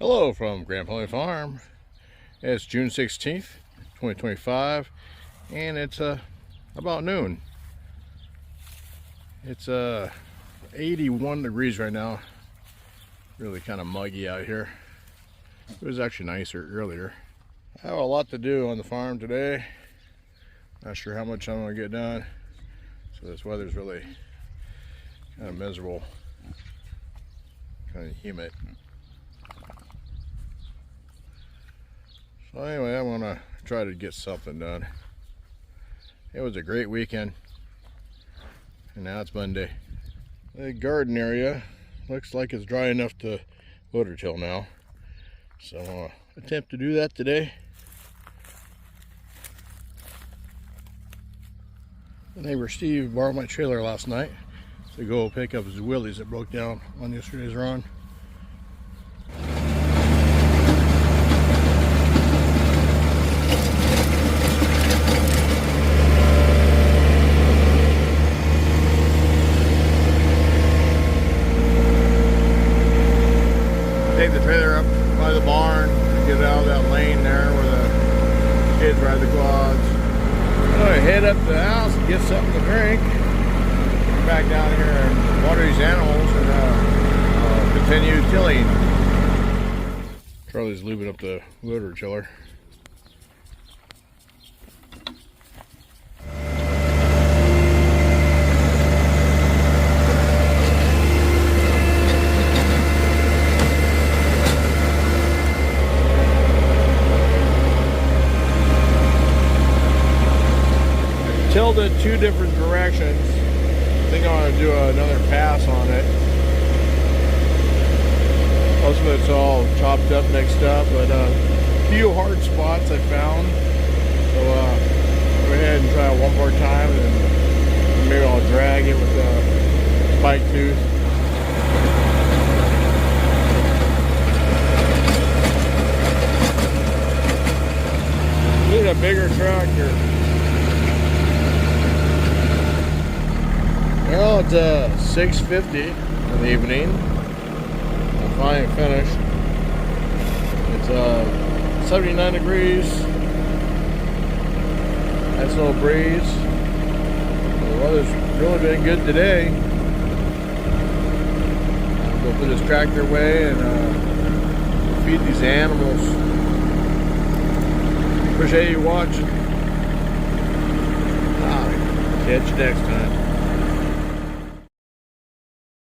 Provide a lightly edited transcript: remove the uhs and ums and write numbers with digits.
Hello from Grand Pony Farm. It's June 16th, 2025, and it's about noon. It's 81 degrees right now. Really kind of muggy out here. It was actually nicer earlier. I have a lot to do on the farm today. Not sure how much I'm going to get done. So this weather's really kind of miserable, kind of humid. So anyway, I want to try to get something done. It was a great weekend, and now it's Monday. The garden area looks like it's dry enough to motor till now, so I'm going to attempt to do that today. The neighbor Steve borrowed my trailer last night to go pick up his wheelies that broke down on yesterday's run. Take the trailer up by the barn, get it out of that lane there where the kids ride the quads. I'm gonna head up to the house and get something to drink. Come back down here and water these animals and continue tilling. Charlie's lubing up the loader chiller. Tilled it two different directions. I think I want to do another pass on it. Most of it's all chopped up, mixed up, but a few hard spots I found. So go ahead and try it one more time, and maybe I'll drag it with a spike tooth. Need a bigger tractor. Well, it's 6:50 in the evening. I'm finally finished. It's 79 degrees. Nice little breeze. The weather's really been good today. Go put this tractor away and feed these animals. Appreciate you watching. Catch you next time.